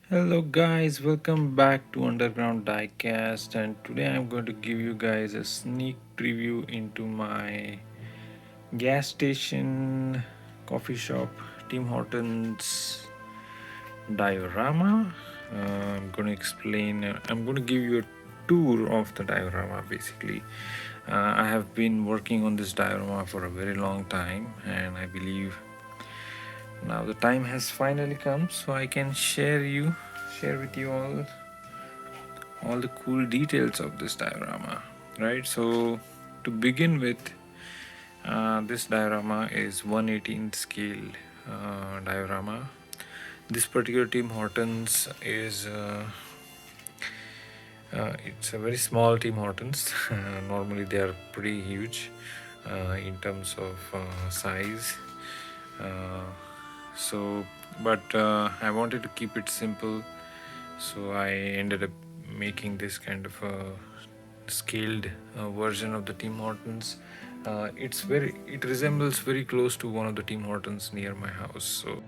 Hello guys, welcome back to Underground Diecast, and today I'm going to give you guys a sneak preview into my gas station, coffee shop, Tim Hortons diorama. I'm going to give you a tour of the diorama basically. I have been working on this diorama for a very long time, and I believe now the time has finally come so I can share with you all the cool details of this diorama, right? So to begin with, this diorama is 1/18th scale diorama. This particular Tim Hortons is it's a very small Tim Hortons. Normally they are pretty huge in terms of size. Uh, so, but I wanted to keep it simple, so I ended up making this kind of a scaled version of the Tim Hortons. It resembles very close to one of the Tim Hortons near my house. So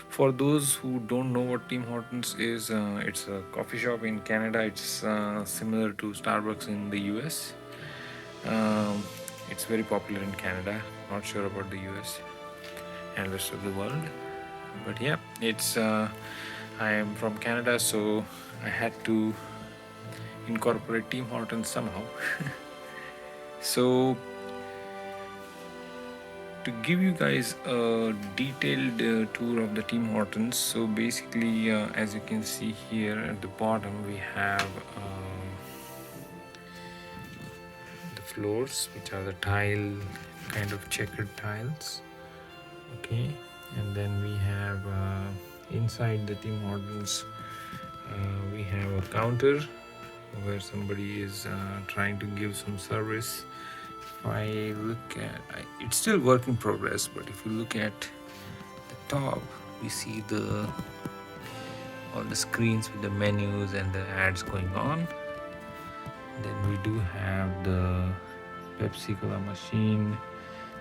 for those who don't know what Tim Hortons is, it's a coffee shop in Canada. It's similar to Starbucks in the US. Um, it's very popular in Canada. Not sure about the US and rest of the world, but yeah, it's. I am from Canada, so I had to incorporate Tim Hortons somehow. So to give you guys a detailed tour of the Tim Hortons, so basically, as you can see here at the bottom, we have the floors, which are the tile, kind of checkered tiles. Okay, and then we have inside the Tim Hortons, we have a counter where somebody is trying to give some service. If I look at, it's still work in progress, but if you look at the top, we see all the screens with the menus and the ads going on. Then we do have the Pepsi Cola machine.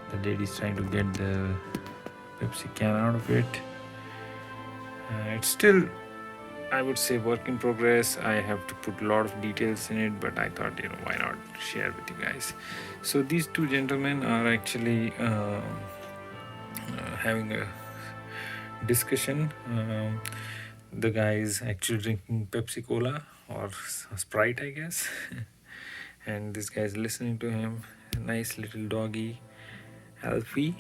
The lady's trying to get the Pepsi can out of it. It's still, I would say, work in progress. I have to put a lot of details in it, but I thought, why not share with you guys. So these two gentlemen are actually having a discussion. The guy is actually drinking Pepsi Cola or Sprite, I guess. And this guy is listening to him. A nice little doggy, Alfie.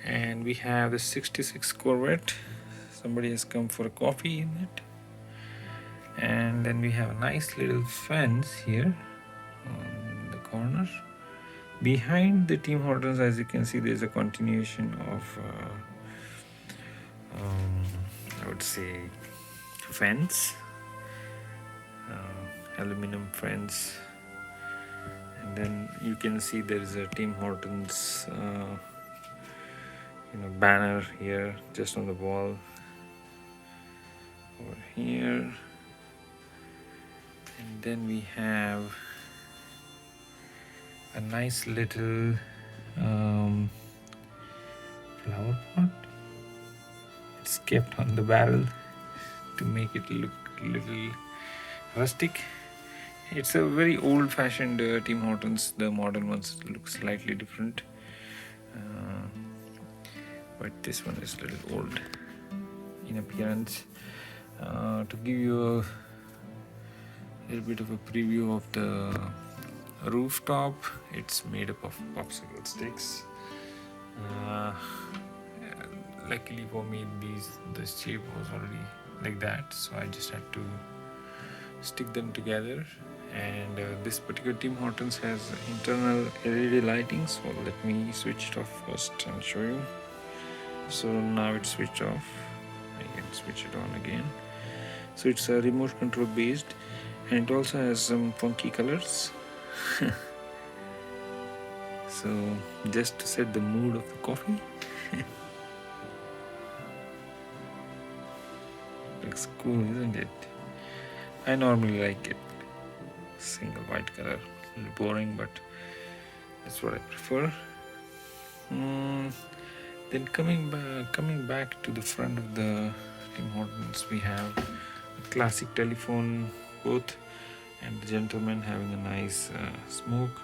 And we have the 66 Corvette. Somebody has come for a coffee in it. And then we have a nice little fence here on the corner. Behind the Tim Hortons, as you can see, there's a continuation of I would say fence, aluminum fence, and then you can see there is a Tim Hortons banner here just on the wall over here. And then we have a nice little flower pot. It's kept on the barrel to make it look a little rustic. It's a very old-fashioned Tim Hortons. The modern ones look slightly different, but this one is a little old in appearance. To give you a little bit of a preview of the rooftop, it's made up of popsicle sticks. Luckily for me, this shape was already like that, so I just had to stick them together. And this particular Tim Hortons has internal LED lighting, so let me switch it off first and show you. So now it's switched off. I can switch it on again. So it's a remote control based, and it also has some funky colors. So just to set the mood of the coffee. Looks cool, isn't it? I normally like it. single white color. A little boring, but that's what I prefer. Then coming back to the front of the Tim Hortons, we have a classic telephone booth, and the gentleman having a nice smoke,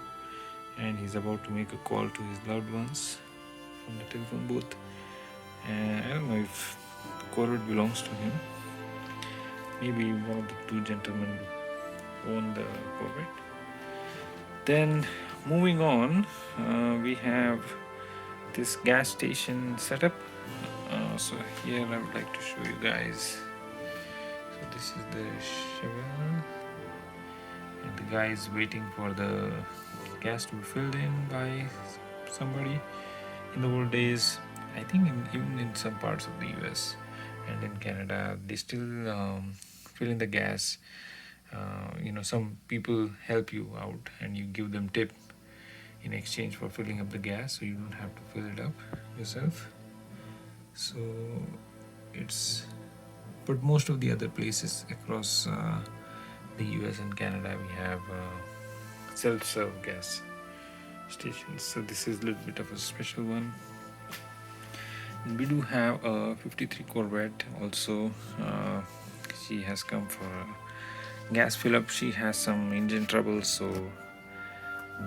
and he's about to make a call to his loved ones from the telephone booth. And I don't know if the Corvette belongs to him. Maybe one of the two gentlemen own the Corvette. Then moving on, we have this gas station setup. So here I would like to show you guys. So this is the shovel, and the guy is waiting for the gas to be filled in by somebody. In the old days, I think even in some parts of the US and in Canada, they still fill in the gas. Some people help you out and you give them tip in exchange for filling up the gas, so you don't have to fill it up yourself. So but most of the other places across the US and Canada, we have self-serve gas stations. So this is a little bit of a special one. We do have a 53 Corvette also. She has come for a gas fill up. She has some engine trouble, so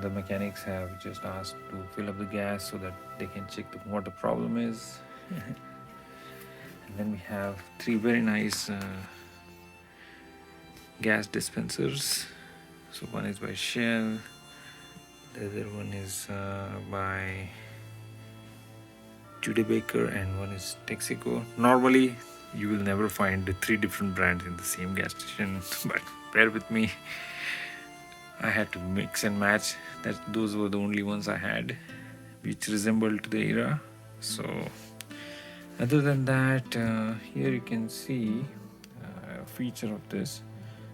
the mechanics have just asked to fill up the gas so that they can check what the problem is. And then we have three very nice gas dispensers. So one is by Shell, the other one is by Baker, and one is Texaco. Normally you will never find the three different brands in the same gas station, but bear with me, I had to mix and match. Those were the only ones I had which resembled the era. So other than that, here you can see a feature of this.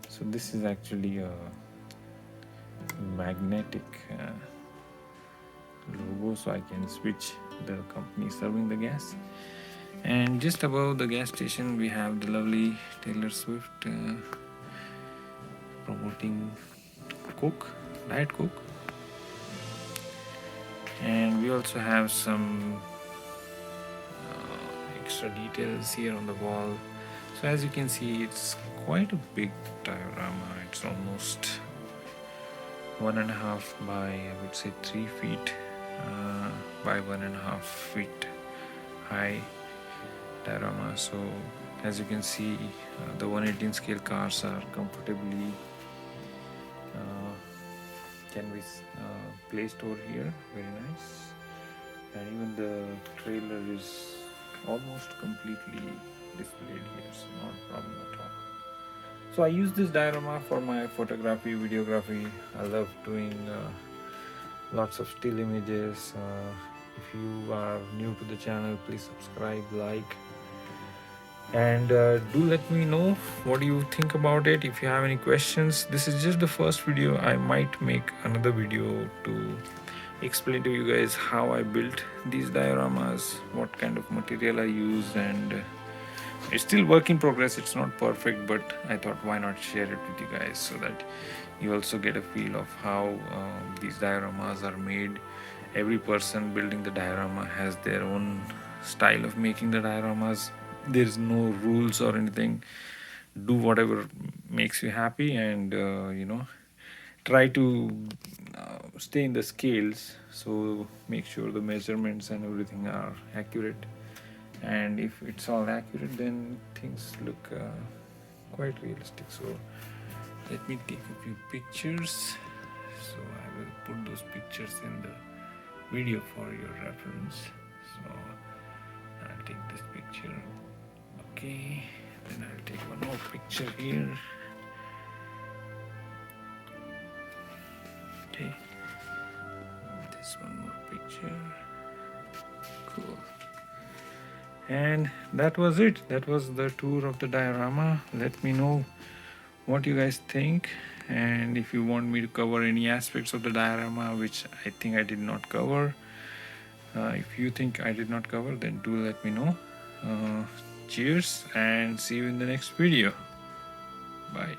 So this is actually a magnetic logo, so I can switch the company serving the gas. And just above the gas station, we have the lovely Taylor Swift promoting Coke, Diet Coke. And we also have some extra details here on the wall. So as you can see, it's quite a big diorama. It's almost 1.5 by, I would say, 3 feet by 1.5 feet high diorama. So as you can see, the 118 scale cars are comfortably can be placed over here. Very nice. And even the trailer is almost completely displayed here, so not a problem at all. So I use this diorama for my photography, videography. I love doing lots of still images. If you are new to the channel, please subscribe, like, and do let me know what do you think about it. If you have any questions, this is just the first video. I might make another video to explain to you guys how I built these dioramas, what kind of material I use, and it's still work in progress. It's not perfect, but I thought why not share it with you guys so that you also get a feel of how these dioramas are made. Every person building the diorama has their own style of making the dioramas. There's no rules or anything. Do whatever makes you happy, and try to stay in the scales, so make sure the measurements and everything are accurate. And if it's all accurate, then things look quite realistic. So let me take a few pictures. So I will put those pictures in the video for your reference. So I'll take this picture. Okay, then I'll take one more picture here. Okay, this one more picture. Cool. And that was it. That was the tour of the diorama. Let me know what you guys think, and if you want me to cover any aspects of the diorama which I think I did not cover. If you think I did not cover, then do let me know. Cheers, and see you in the next video. Bye.